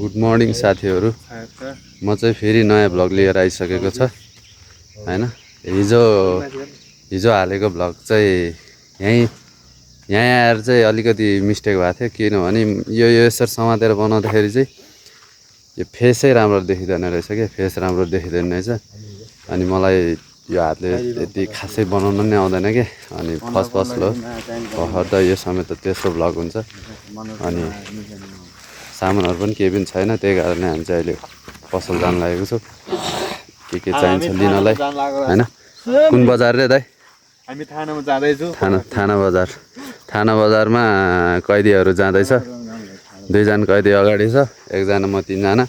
Good morning साथीहरू। म चाहिँ फेरि नयाँ भ्लग लिएर आइसकेको छ हैन। हिजो हालेको भ्लग चाहिँ यहाँ आएर चाहिँ अलिकति मिस्टेक भएको थियो, किनभने यो यसरी समातेर बनाउँदाखेरि चाहिँ यो फेसै राम्रो देखिँदैन रहेछ क्या, फेस राम्रो देखिँदैन रहेछ। अनि मलाई यो हातले यति खासै बनाउन नै आउँदैन क्या। अनि फर्स्ट लो भर्खर त यो समेत तेस्रो भ्लग हुन्छ। अनि सामानहरू पनि केही पनि छैन, त्यही कारणले हामी चाहिँ अहिले पसल जान लागेको छौँ। के चाहिन्छ लिनलाई हैन। कुन बजार रे दाइ? हामी थानामा जाँदैछौँ। थाना बजारमा कैदीहरू जाँदैछ। 2 जना कैदी अगाडि छ, 1 जना म 3 जना।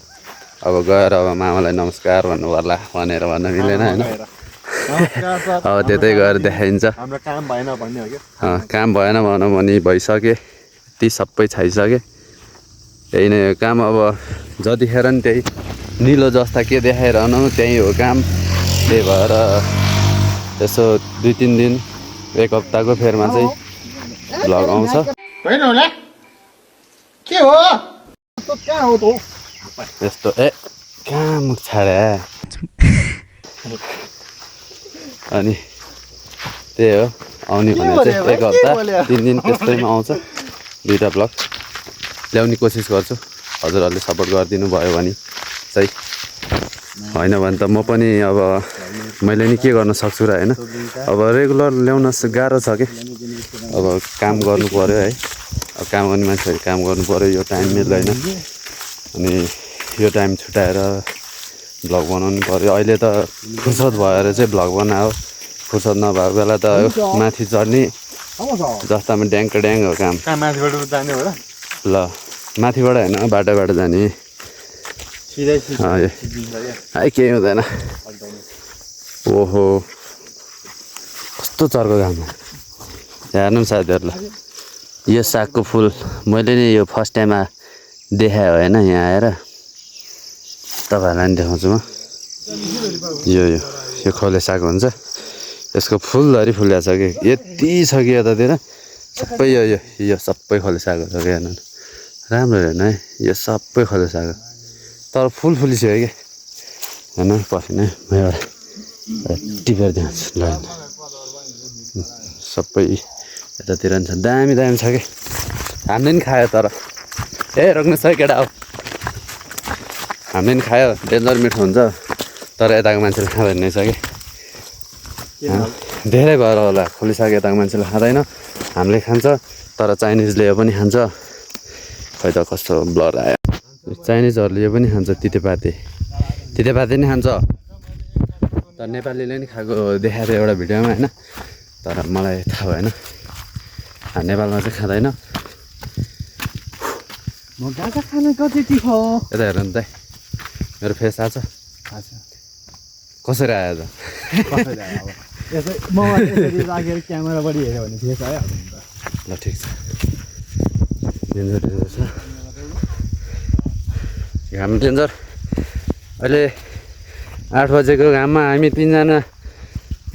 अब गएर अब मामालाई नमस्कार भन्नु पर्ला भनेर भन्न मिलेन हैन। अब त्यतै गएर देखाइन्छ। हाम्रो काम भएन भन्ने हो क्या। काम भएन भनौँ भने भइसके, ती सबै छाइसके। त्यही नै हो काम। अब जतिखेर नि त्यही निलो जस्ता के देखाइरहनु त्यही हो काम। त्यही भएर यसो 2-3 दिन 1 हप्ताको फेरमा चाहिँ भ्लग आउँछ। होइन होला के हो त, कहाँ हो त यस्तो कहाँ मुख छाडे। अनि त्यही हो, आउने भने चाहिँ 1 हप्ता 3 दिन त्यस्तैमा आउँछ। 2टा भ्लग ल्याउने कोसिस गर्छु। हजुरहरूले सपोर्ट गरिदिनु भयो भने चाहिँ, होइन भने त म पनि अब मैले नि के गर्न सक्छु र होइन। अब रेगुलर ल्याउन गाह्रो छ कि। अब काम गर्नु पऱ्यो है। अब काम गर्ने मान्छेहरू काम गर्नु पऱ्यो, यो टाइम मिल्दैन। अनि यो टाइम छुट्याएर भ्लग बनाउनु पऱ्यो। अहिले त फुर्सद भएर चाहिँ भ्लग बनायो, फुर्सद नभएको बेला त माथि चढ्ने जस्तामा ड्याङ हो काम। माथिबाट जाने हो र? ल माथिबाट होइन, बाटोबाट जाने। केही हुँदैन। ओहो कस्तो चर्को घाम हेर्नु साथीहरूलाई। यो सागको फुल मैले नि यो फर्स्ट टाइम देखाएँ होइन, यहाँ आएर तपाईँहरूलाई नि देखाउँछु म। यो खोले साग हुन्छ, यसको फुलधरि फुलेको छ कि, यति छ कि यतातिर सबै। यो सबै खोले साग हो कि, हेर्नु राम्रो हेर्नु है। यो सबै खोले साग तर फुलिसक्यो कि होइन। पछि नै म एउटा टिपेर दिन्छु ल। सबै यतातिर नि छ, दामी छ कि। हामीले नि खायो तर रोक्नुहोस् है केटा हो। हामीले नि खायो, डेन्जर मिठो हुन्छ। तर यताको मान्छेले खाँदैन रहेछ कि। धेरै भएर होला, खोलिसाग यताको मान्छेले खाँदैन, हामीले खान्छ। तर चाइनिजले यो पनि खान्छ। खै त कस्तो ब्लर आयो। चाइनिजहरूले यो पनि खान्छ, तितेपाती नि खान्छ। तर नेपालीले नि खाएको देखाएको थियो एउटा भिडियोमा होइन। तर मलाई थाहा भएन, नेपालमा चाहिँ खाँदैन। यता हेर नि त, मेरो फेस आएको छ कसरी आयो त? क्यामेराबाट हेऱ्यो भने फेस आयो ल ठिक छ। डेन्जर छ घाम, डेन्जर। अहिले 8 बजेको घाममा हामी 3 जना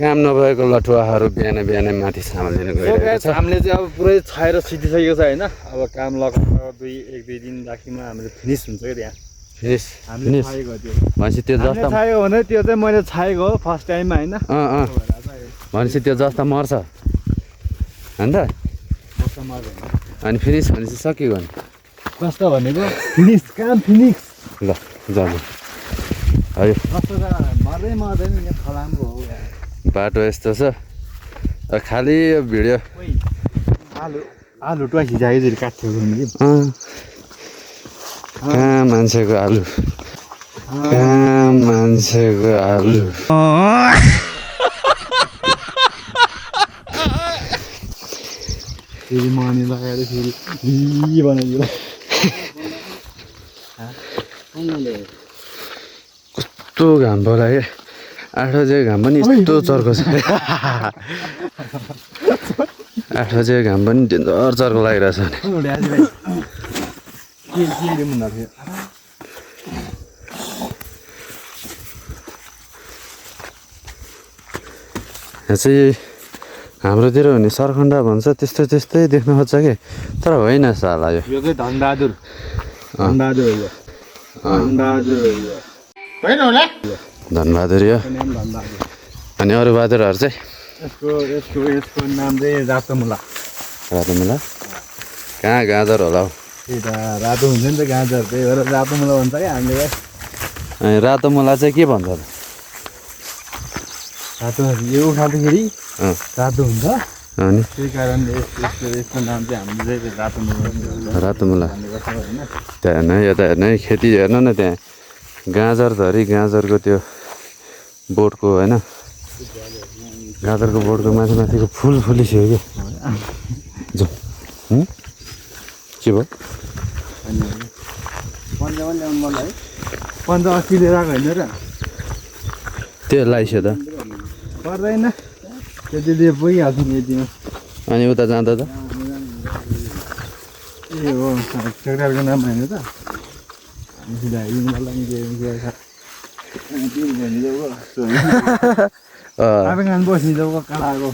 काम नभएको लठुवाहरू बिहानै माथि सामान लिनु गइरहेको छ। हामीले चाहिँ अब पुरै छाएर सिधिसकेको छ होइन। अब काम लगाएर 1-2 दिन राखीमा हाम्रो फिनिस हुन्छ क्या त्यहाँ। फिनिस भनेपछि त्यो जस्ता छायो भने त्यो चाहिँ मैले छाएको हो फर्स्ट टाइममा होइन। भनेपछि त्यो जस्ता मर्छ अन्त। अनि फिनिस भनेपछि सकियो भने कस्तो भनेको फिनिस, काम फिनिस। ल जानु है। मर्दैन यहाँ फलामको हो। बाटो यस्तो छ खालि। यो भिडियो आलु टुवा खिचाएको काट्थ्यो कि। कहाँ मान्छेको आलु, कहाँ मान्छेको आलु। फेरि मनी लगाएर फेरि बनाइदियो। कस्तो घाम बोलायो। 8 बजेको घाम पनि यस्तो चर्को छ। 8 बजेको घाम पनि डेन्जर चर्को लागिरहेछ। यहाँ चाहिँ हाम्रोतिर भने सरखण्डा भन्छ, त्यस्तै देख्न खोज्छ कि। तर होइन साला, यो चाहिँ धनबहादुर हो। धनबहादुर यो अनि अरू बहादुरहरू चाहिँ यसको नाम चाहिँ रातो मुला। रातो मुला कहाँ गाजर होला हौ त्यही त रातो हुन्छ नि त गाजर त्यही भएर रातो मुला भन्छ क्या हामीले। अनि रातो मुला चाहिँ के भन्छ त रातो यो उखाल्दाखेरि रातो हुन्छ अनि त्यही कारणले यसको नाम चाहिँ हामीले चाहिँ रातो मुला रातो मुला भन्ने गर्छ होइन। त्यहाँ हेर्नु है यता हेर्नु है खेती हेर्नु न त्यहाँ गाजरधरि गाजरको त्यो बोटको होइन गाजरको बोटको माथि माथिको फुल फुलिसक्यो क्या जो के भयो पन्जा अस्ति लिएर आएको होइन र त्यो लगाइसक्यो त पर्दैन त्यतिले पुगिहाल्छ नि यतिमा। अनि उता जाँदा त ए हो केटाको नाम होइन त आफै बस्ने जाऊ कालाको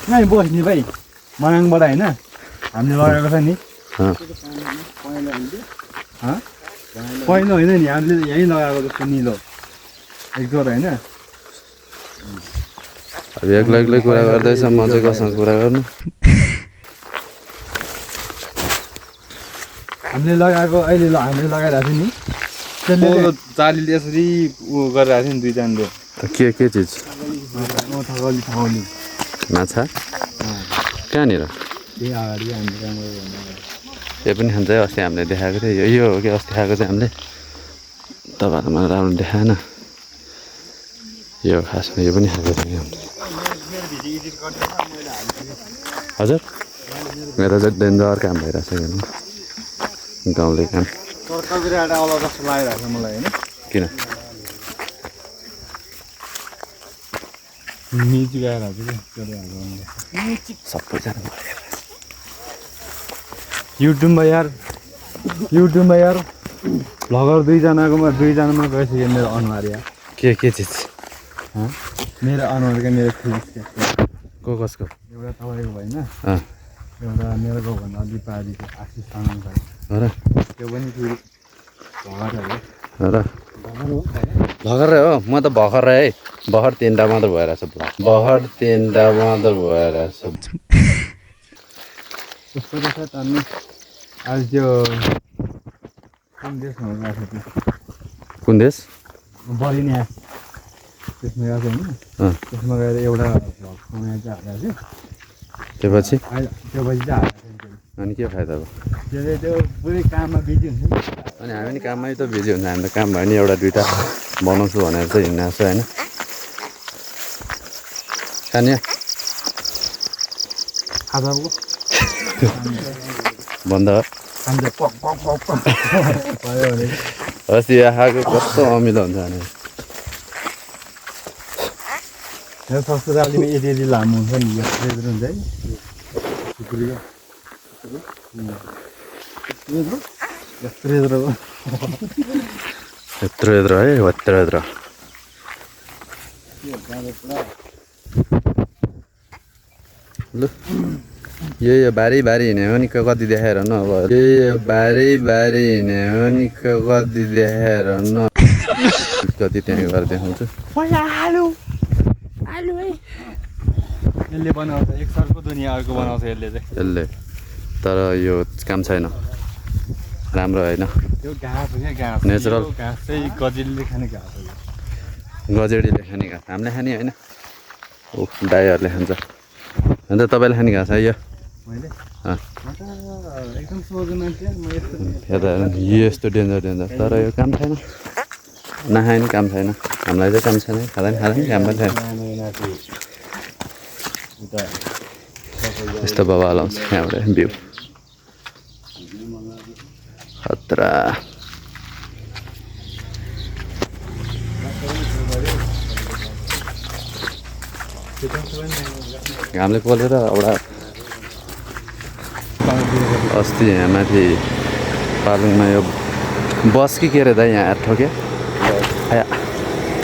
कहीँ बस्ने भाइ मनाङबाट होइन हामीले लगाएको छ नि पहिलो होइन नि हामीले यहीँ लगाएको जस्तो निलो एक जोर होइन। अब एक्लै एक्लै कुरा गर्दैछ म चाहिँ कसँग कुरा गर्नु हामीले लगाएको अहिले हामीले लगाइरहेको थियो नि त्यसले जालीले यसरी उ गरिरहेको थियो नि दुईजनाले त के चिज थगली थगली माछा कहाँनिर त्यही अगाडि हामीले काम गरेको यो पनि खान्छ है अस्ति हामीले देखाएको थियो यो हो कि अस्ति खाएको चाहिँ हामीले तपाईँहरू मलाई राम्रो देखाएन यो खासमा यो पनि खाएको थियो हामीले हजुर मेरो चाहिँ डेन्जर काम भइरहेको छ हेर्नु गाउँले काम तरकारीबाट आउला जस्तो लागिरहेको छ मलाई होइन। किन म्युजिक आइरहेको छ सबैजना युट्युबमा यार भ्लगर दुईजनामा गइसक्यो मेरो अनुहार यार के चिज मेरो अनुहार क्या मेरो फेस क्या को कसको एउटा तपाईँको भएन एउटा मेरो गाउँभन्दा अलि पारिको आशिष तामाङ भयो र त्यो पनि फेरि भर्खर हो म त भर्खर है भर्खर 3टा मात्र भइरहेछ भर्खर 3टा मात्र भइरहेछ कस्तो रहेछ तान्नु आज त्यो कुन देशमा गएको थियो कुन देश बलिने त्यसमा गएको होइन त्यसमा गएर एउटा भ्लग चाहिँ हालेको थियो त्योपछि चाहिँ हालेको थियो अनि के फाइदा भयो त्यो पुरै काममा बिजी हुन्छ नि अनि हामी नि काममै त बिजी हुन्छ हामी त काम भयो नि एउटा दुइटा बनाउँछु भनेर चाहिँ हिँड्नु छ होइन खाने खाजाको बन्द अस्ति आएको कस्तो अमिलो हुन्छ भने ससुरालीमा यति लामो हुन्छ नि यस्तो हुन्छ है यत्रो है यत्रो लु यो बारी हिँड्यो भने कति देखाएर न अब यो बारी हिँड्यो भने कति देखाएर न कति त्यहाँ गरेर देखाउँछु यसले बनाउँछ एक सरको दुनियाँ अर्को बनाउँछ यसले तर यो काम छैन राम्रो होइन त्यो घाँस हो क्या घाँस नेचुरल घाँस चाहिँ गजेडीले खाने घाँस हो गजेडीले खाने घाँस हामीले खाने होइन गाईहरूले खान्छ अन्त तपाईँले खाने घाँस है यो मैले एकदम सोझो मान्छे म यता यस्तो डेन्जर तर यो काम छैन नखाए नि काम छैन हामीलाई चाहिँ काम छैन खाँदा नि काम पनि छैन यस्तो बवाल आउँछ यहाँबाट भ्यू खतरा घामले पोलेर एउटा अस्ति यहाँ माथि पालुङमा यो बस कि के अरे त यहाँ ठोक्यो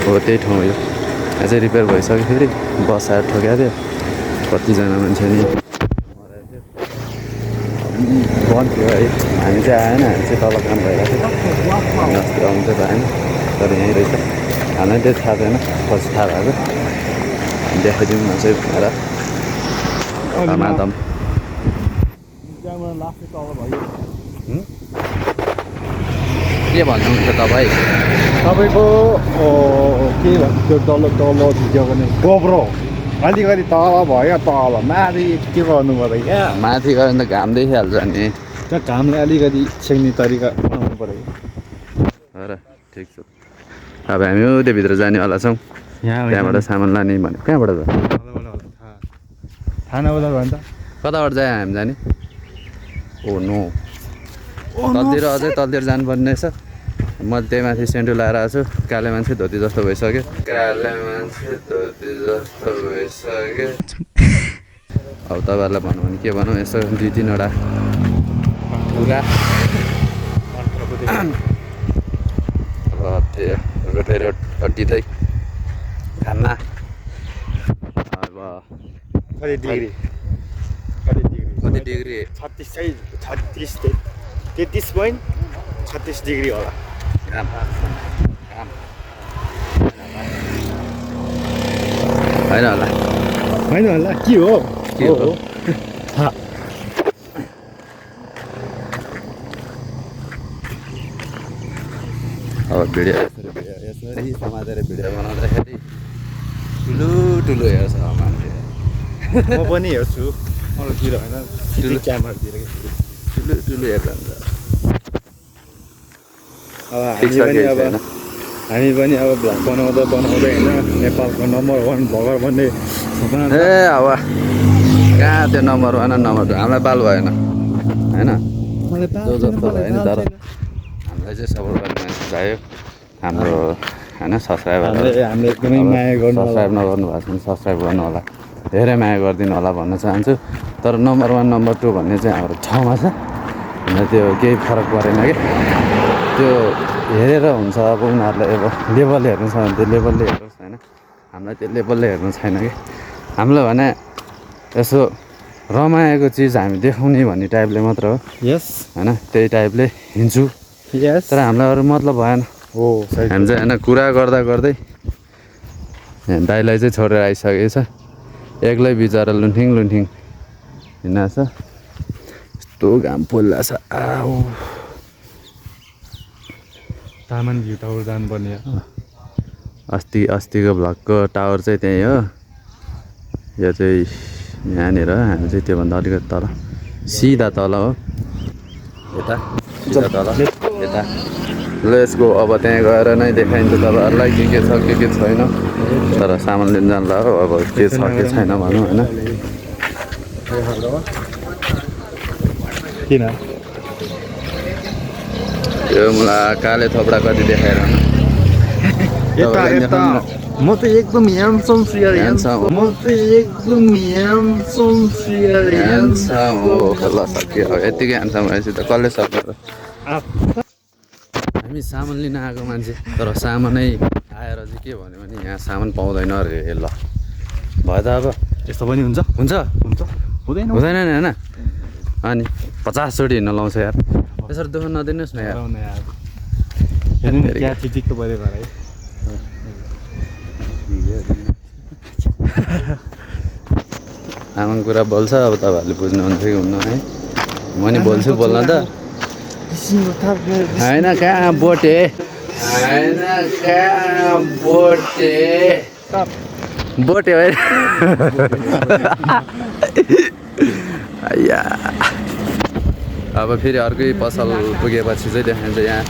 हो त्यही ठाउँ यो यहाँ चाहिँ रिपेयर भइसक्यो फेरि बस आएर ठोकेको थियो कतिजना मान्छे नि मरेको थियो बन्द थियो है। हामी चाहिँ आएन, हामी चाहिँ तल काम भइरहेको थियो, अस्ति आउनु चाहिँ पाएन, तर यहीँ रहेछ। हामीलाई त्यो थाहा छैन, पछि थाहा भएको देखाइदिउँ न चाहिँ भनेर माधम त्यहाँबाट लास्टै तल भयो। के भन्नुहुन्छ तपाईँ? तपाईँको के भन्छ त्यो तल भिडियो गर्ने गोब्रो अलिकति तल भयो, तल माथि के गर्नु पर्यो क्या? माथि गयो भने त घाम देखिहाल्छ नि। त्यो घामले अलिकति छेक्ने तरिका बनाउनु पर्यो। र ठिक छ, अब हामी त्योभित्र जानेवाला छौँ। त्यहाँबाट सामान लाने भने कहाँबाट छ? थाहा नहुँदा भयो नि त। कताबाट जायो हामी जाने? ओ नो, तलतिर अझै तलतिर जानुपर्ने रहेछ। मैले त्यही माथि सेन्टु लाएर आएको छु। काले मान्छे धोती जस्तो भइसक्यो, काले मान्छे धोती जस्तो भइसक्यो। अब तपाईँहरूलाई भनौँ भने के भनौँ, यसो 2-3वटा कुरा अब त्यो रोटेर अड्टिँदै खाना। अब कति डिग्री? कति डिग्री? 33.36 डिग्री होला। घाम होइन होला, होइन होला, के हो? के हो? अब भिडियो यसरी समातेर भिडियो बनाउँदाखेरि ठुलो हेर्छ मान्छे। म पनि हेर्छु अरूतिर होइन, क्यामेरातिर। ठुलो हेर्छ हुन्छ। अब हामी पनि अब भ्लग बनाउँदा होइन नेपालको नम्बर 1 भ्लगर भन्ने सपना। ए अब कहाँ त्यो नम्बर 1 नम्बर 2 हामीलाई बाल भएन होइन, जो जस्तो भयो नि। तर हामीलाई चाहिँ सपोर्ट गर्ने मान्छे चाहियो हाम्रो होइन, सब्सक्राइबरहरू। हामीले एकदमै माया गर्नु। सब्सक्राइब नगर्नु भएको छ भने सब्सक्राइब गर्नु होला, धेरै माया गरिदिनु होला भन्न चाहन्छु। तर नम्बर 1 नम्बर 2 भन्ने चाहिँ हाम्रो ठाउँमा छ, हामीलाई त्यो केही फरक परेन कि। त्यो हेरेर हुन्छ, अब उनीहरूलाई अब लेभल हेर्नु छ भने त्यो लेभलले हेर्नुहोस् होइन, हामीलाई त्यो लेभलले हेर्नु छैन कि। हामीलाई भने यसो रमाएको चिज हामी देखाउने भन्ने टाइपले मात्र हो। यस होइन, त्यही टाइपले हिँड्छु। यस तर हामीलाई अरू मतलब भएन। हो सही। हामी चाहिँ होइन कुरा गर्दा गर्दै दाइलाई चाहिँ छोडेर आइसकेको छ, एक्लै बिचरा लुन्ठिङ हिँड्नु छ। यस्तो घाम पोल्ला छ। आऊ तामान भ्यू टावर जानुपर्ने। अस्तिको भ्लगको टावर चाहिँ त्यहीँ हो। यो चाहिँ यहाँनिर, हामी चाहिँ त्योभन्दा अलिकति तल, सिधा तल हो यता, सिधा तल यता। Let's go. अब त्यहाँ गएर नै देखाइन्छ तपाईँहरूलाई के छ के छैन। तर सामान लिन जान्ला हो, अब के छ के छैन भनौँ होइन। किन यो मलाई काले थोपडा कति देखाएर म त एकदम ह्यान्डसम सियर, म त एकदम ह्यान्डसम हो। ल सक्यो, यत्तिकै ह्यान्डसम रहेछ त कसले सक्यो। हामी सामान लिन आएको मान्छे, तर सामानै आएर चाहिँ के भन्यो भने यहाँ सामान पाउँदैन अरे। ल भयो त, अब यस्तो पनि हुन्छ हुन्छ हुँदैन हुँदैन नि होइन। अनि 50 चोटि हिँड्न लाउँछ यार, त्यसरी दुःख नदिनुहोस् न यार। क्या चिटिक्क पऱ्यो घर है। आमाको कुरा बोल्छ, अब तपाईँहरूले बुझ्नुहुन्छ कि हुन्न है। म नि बोल्छु बोल्न त होइन। कहाँ बोटे होइन, कहाँ बोटे होइन। अब फेरि अर्कै पसल पुगेपछि चाहिँ देखाइन्छ यहाँ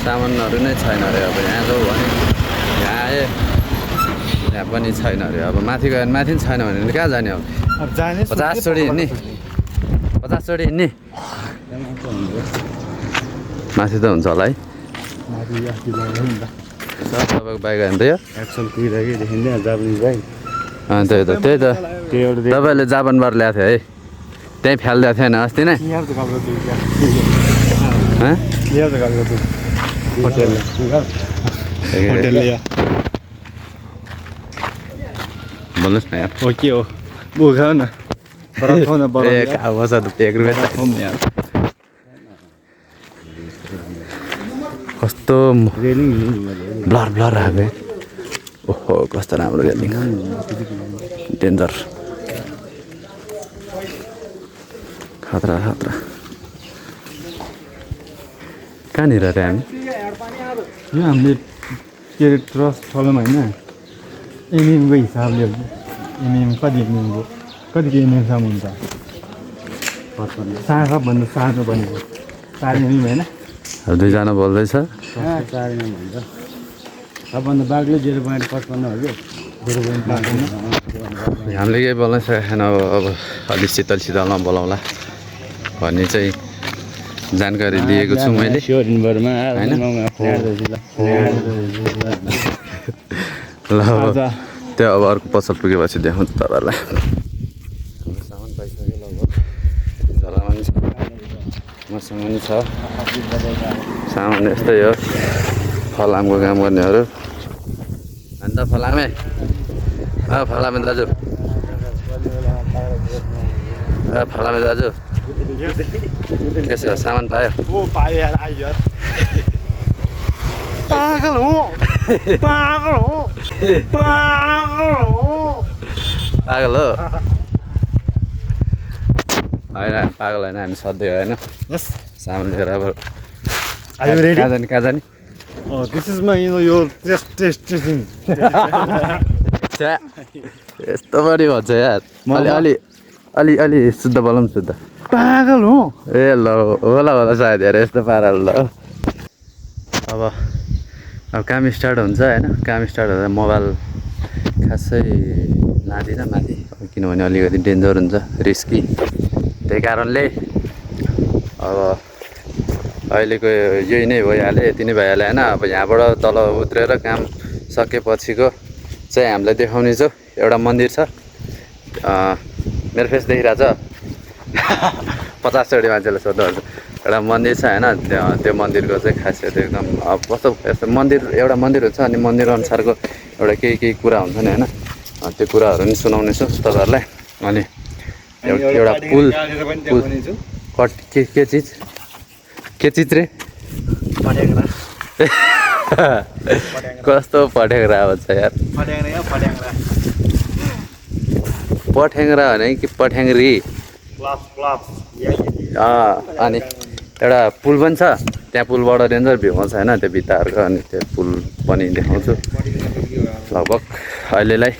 सामानहरू नै छैन अरे। अब यहाँ जाउँ भने यहाँ आएँ, यहाँ पनि छैन अरे। अब माथि गयो भने माथि पनि छैन भने कहाँ जाने? अब 50 चोटि हिँड्ने, 50 चोटि हिँड्ने। माथि त हुन्छ होला है। तपाईँको बाइक होइन त यो? त्यही त तपाईँले जापानबाट ल्याएको थियो है, त्यहीँ फ्यालिदिएको थियो नि अस्ति नै। भन्नुहोस् न यार। हो के हो? खाऊ न, ए खाऊ बस त 1 रुपियाँ कस्तो ब्लर ब्लर आएको है ओहो कस्तो राम्रो रेलिङ डेन्जर खतरा खतरा कहाँनिर रे हामी यो हामीले के अरे ट्रस्ट फलोमा होइन एमएमको हिसाबले एमएम कति एमएमको कतिको एमएमसम्म हुन्छ सबभन्दा सानो बनेको 4 एमएम होइन दुईजना बोल्दैछ 4 एमएम हुन्छ सबभन्दा बाक्लो 0.55 हो कि 0.55 हामीले केही बोल्नै सकेको छैन अब अलिक शीतल शीतलमा बोलाउँला भन्ने चाहिँ जानकारी लिएको छु मैले होइन ल अब त्यो अब अर्को पसल पुगेपछि देखाउँछु तपाईँहरूलाई सामान पाइसक्यो लगभग झोलामा नि छ मसँग नि छ सामान यस्तै हो फलामको काम गर्नेहरू अन्त फलामे फलामे दाजु फलामे दाजु त्यसो सामान पायो पागल हो पागल हो होइन पागल होइन हामी सधैँ होइन सामान लिएर अब कहाँ जाने दिस इज माई यो टेस्टिङ यस्तो बढी भन्छ यार अलि अलि शुद्ध बोलाउँ शुद्ध पागल हो ए ल होला सायद हेर यस्तो पाराले ल अब काम स्टार्ट हुन्छ होइन काम स्टार्ट हुँदा मोबाइल खासै लाँदिनँ माथि किनभने अलिकति डेन्जर हुन्छ रिस्की त्यही कारणले अब अहिलेको यही नै भइहाल्यो यति नै भइहाल्यो होइन अब यहाँबाट तल उत्रेर काम सकेपछिको चाहिँ हामीलाई देखाउने छ एउटा मन्दिर छ मेरो फेस देखिरहेछ 50 चोटि मान्छेले सोध्नुहुन्छ एउटा मन्दिर छ होइन त्यो मन्दिरको चाहिँ खासियत एकदम अब कस्तो यस्तो मन्दिर एउटा मन्दिर हुन्छ अनि मन्दिर अनुसारको एउटा केही कुरा हुन्छ नि होइन त्यो कुराहरू नि सुनाउने छु तपाईँहरूलाई अनि एउटा पुल के चिज रे कस्तो पठ्याङ्ग्रा आउँछ यार पठ्याङ्ग्रा भने कि पठ्याङ्ग्री अनि एउटा पुल पनि छ त्यहाँ पुलबाट डेन्जर भ्यू आउँछ होइन त्यो भित्ताहरूको अनि त्यो पुल पनि देखाउँछु लगभग अहिलेलाई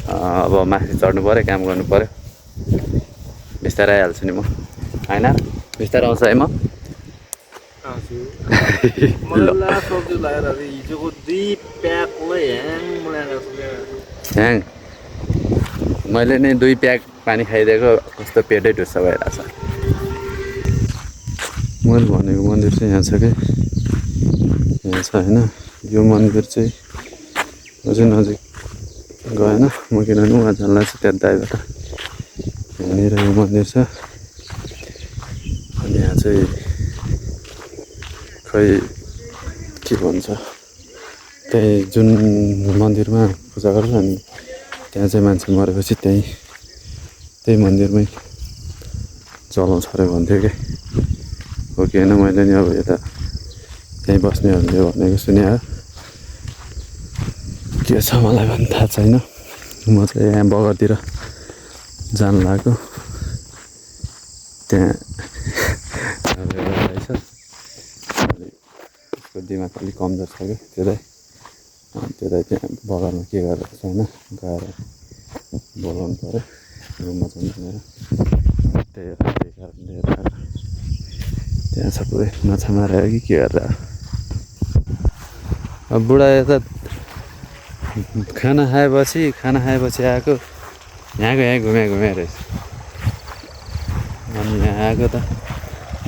अब माथि चढ्नु पऱ्यो काम गर्नु पऱ्यो बिस्तारै आइहाल्छु नि म होइन बिस्तारै आउँछ है म ह्याङ मैले नै 2 प्याक पानी खाइदिएको कस्तो पेटै ढुस्स भइरहेछ मैले भनेको मन्दिर चाहिँ यहाँ छ कि यहाँ छ होइन यो मन्दिर चाहिँ अझै नजिक गएन म किनभने उहाँ झल्ला चाहिँ त्यहाँ दाइबाट यहाँनिर यो मन्दिर छ अनि यहाँ चाहिँ खै के भन्छ त्यही जुन मन्दिरमा पूजा गर्छ अनि त्यहाँ चाहिँ मान्छे मरेपछि त्यही मन्दिरमै जलाउँछ अरे भन्थ्यो कि हो कि होइन मैले नि अब यता त्यहीँ बस्नेहरूले भनेको सुने के छ मलाई पनि थाहा छैन म चाहिँ यहाँ बगरतिर जानु लाग्यो त्यहाँ रहेछ उसको दिमाग अलिक कमजोर छ कि त्यतै त्यहाँ बगरमा के गरेर छ होइन गएर बोलाउनु पऱ्यो रुममा जानु भनेर त्यही कारणले त्यहाँ छ पुरै माछा मारेर कि के गरेर अब बुढा यता खाना खाएपछि आएको यहीँ घुमे रहेछ अनि यहाँ आएको त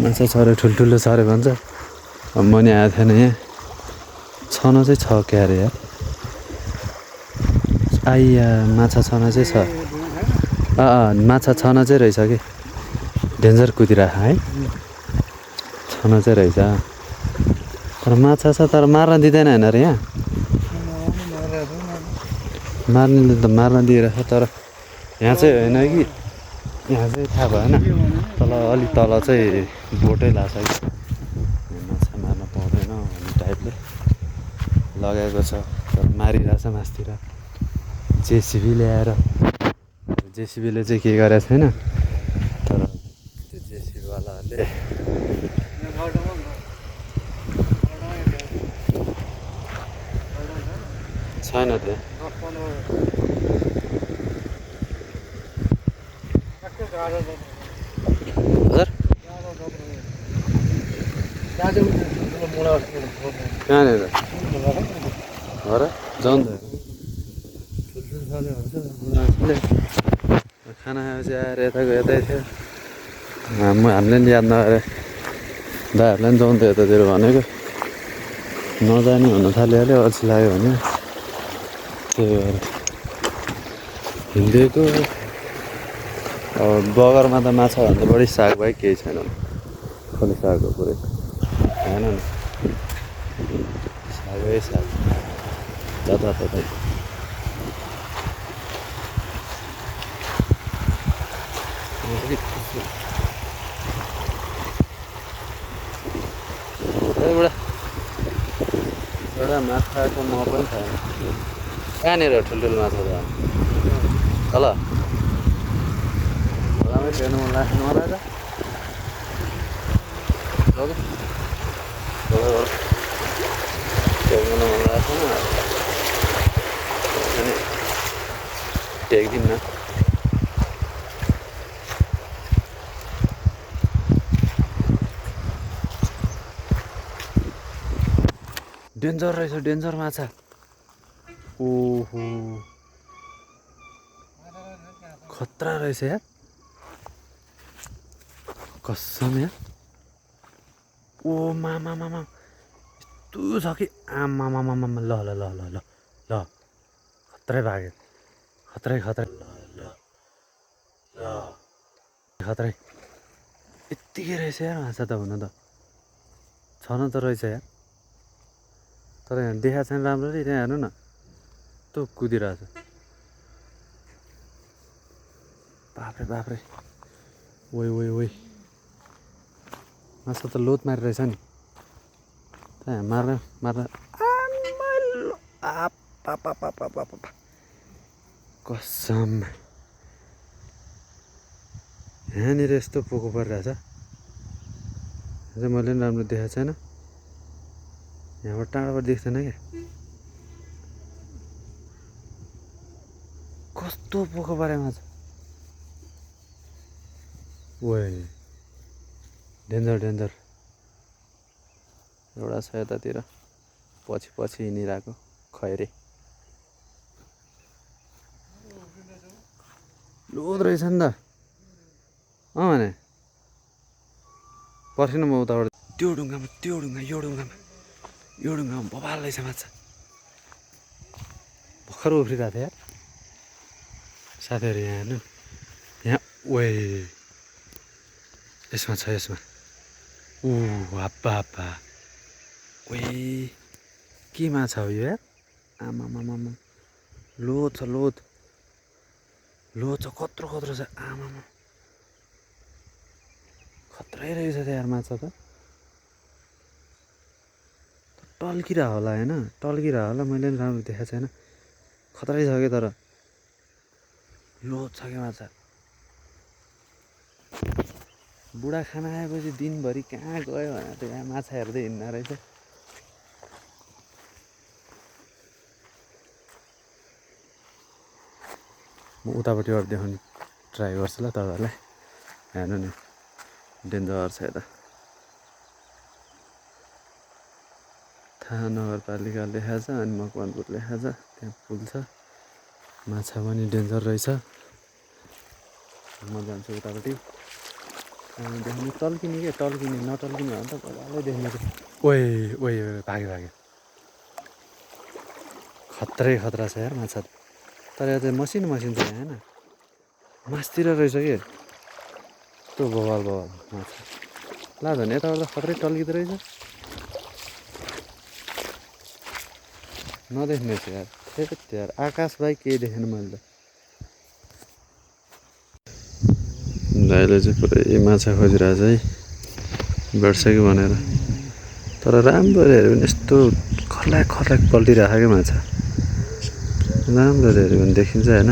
माछा छरे ठुल्ठुलो छरे भन्छ अब म नि आएको थिएन यहाँ छन चाहिँ छ क्या अरे यार आइया माछा छन चाहिँ छ माछा छन चाहिँ रहेछ कि डेन्जर कुदिरहेको है छन चाहिँ रहेछ तर माछा छ तर मार्न दिँदैन होइन अरे यहाँ मार्नेले त मार्न दिइरहेछ तर यहाँ चाहिँ होइन कि यहाँ चाहिँ थाहा भएन तल अलिक तल चाहिँ बोटै लाग्छ कि लगाएको छ तर मारिरहेछ मासतिर जेसिबी ल्याएर जेसिबीले चाहिँ के गरेको छैन तर त्यो जेसिबीवालाहरूले छैन त्यो हजुर कहाँनिर हो र जाउँ त ठुल्ठुलो छ खाना खाएपछि आएर यताको यतै थियो हामीले नि याद नगरे दाइहरूलाई पनि जाउँ त यतातिर भनेको नजाने हुन थालिहाल्यो अल्छी लाग्यो भने त्यही भएर हिँडेको अब बगरमा त माछाभन्दा बढी साग बाहेक केही छैन खालि साग हो पुरै होइन नि सागै साग जताततै एउटा माछाको म पनि खाएँ कहाँनिर ठुल्ठुलो माछा त तल खोलामै हेर्नु मन लाग्छ मलाई त हेर्नु मन लाग्छ अनि टेक्दिउँ न डेन्जर रहेछ डेन्जर माछा ओहो खतरा रहेछ यार कसम यार ओ मामा मामा यस्तो छ कि आमा मामा मामा ल ल ल ल ल ल खत्रै भाग्यो खत्रै खत्रै ल ल खत्रै यत्तिकै रहेछ यार माछा त हुन त छन त रहेछ यार तर यहाँ देखाएको छैन राम्ररी त्यहाँ हेर्नु न यस्तो कुदिरहेछ बाफ्रे बाफ्रे ओइ ओइ ओइ माछा त लोत मारिरहेछ नि त्यहाँ मार्न मार्न कसम यहाँनिर यस्तो पोको परिरहेछ चाहिँ मैले पनि राम्रो देखाएको छैन यहाँबाट टाढाबाट देख्दैन क्या कस्तो पोको परे माछा ओए डेन्जर डेन्जर एउटा छ यतातिर पछि पछि हिँडिरहेको खैरे लोद रहेछ नि त भने पर्खिनु म उताबाट त्यो ढुङ्गामा यो ढुङ्गामा बबाल रहेछ माछा भर्खर उफ्रिरहेको थियो यार साथीहरू यहाँ हेर्नु यहाँ ओए यसमा छ यसमा ऊ हाप्पा हाप्पा ओए के माछा हो यो यार आमामामा लोद छ लोद छ कत्रो कत्रो छ आमामा खत्रै रहेछ त यार माछा त टल्किरह होला होइन टल्किरह होला मैले पनि राम्रो देखाएको छैन खतरै छ क्या तर लोद छ क्या माछा बुढा खाना आएपछि दिनभरि कहाँ गयो भने त यहाँ माछा हेर्दै हिँड्दा रहेछ म उतापट्टिबाट देखाउने ट्राई गर्छु ल तपाईँहरूलाई हेर्नु नि डेन्जर छ यता थाहा नगरपालिका लेखाएको छ अनि मकवानपुर लेखाएको छ त्यहाँ पुल छ माछा पनि डेन्जर रहेछ म जान्छु उतापट्टि देख्ने टल्किने के टल्किने नटल्किने भने त बजालै देख्ने ओए ओए भाग्यो खत्रै खतरा छ यार माछा तर यो चाहिँ मसिनो छ होइन मासतिर रहेछ कि यस्तो बवाल माछा ला झन् यताबाट त खत्रै टल्किँदो रहेछ नदेख्ने छ यार यार आकाश भाइ केही देखेन मैले त दाइले चाहिँ पुरै माछा खोजिरहेछ है भेट्छ कि भनेर तर राम्रो हेऱ्यो भने यस्तो खर्लाक खर्लाक पल्टिरहेको क्या माछा राम्रो हेऱ्यो भने देखिन्छ होइन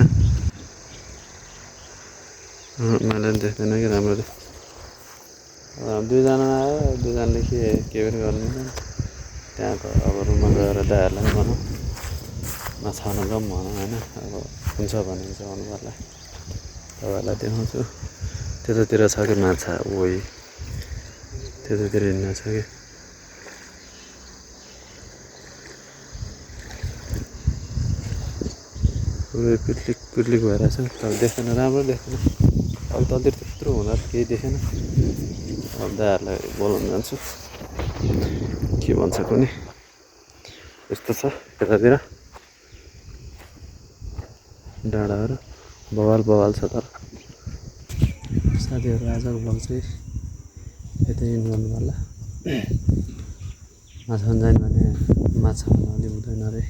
मैले पनि देख्दैन कि राम्ररी दुईजना आयो दुईजनाले के पनि गर्नु त्यहाँ त अब रुममा गएर दाइहरूलाई भनौँ माछा खान जाउँ भनौँ होइन अब हुन्छ भने चाहिँ आउनु पर्ला तपाईँहरूलाई देखाउँछु त्यतातिर छ कि माछा ओइ त्यतातिर हिँड्न छ कि पिट्लिक पिट्लिक भइरहेछ तर देख्दैन राम्रो देख्दैन अब ततिर त्यत्रो हुँदा केही देखेन अब दाइहरूलाई बोलाउनु जान्छु के भन्छ कुनै यस्तो छ यतातिर डाँडाहरू बवाल बवाल छ तर साथीहरू आजको भ्लग चाहिँ यतै इन्ड गर्नु पर्ला माछा खान जाने भने माछा खान अलिक हुँदैन अरे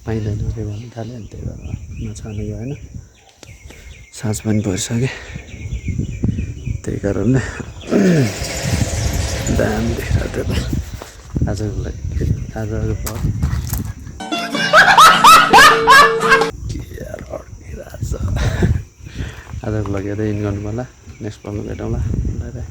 पाइँदैन अरे भन्नु थाल्यो अनि त्यही भएर माछा खानु गयो होइन साँझ पनि भइसक्यो त्यही कारणले दामी देखिरहेको थियो त आजको लागि आजको भ्लग के यार अड्किरहेछ आजको लागि यतै इन्ड गर्नु पर्ला नेक्स्ट भ्लगमा भेटौँला बाई बाई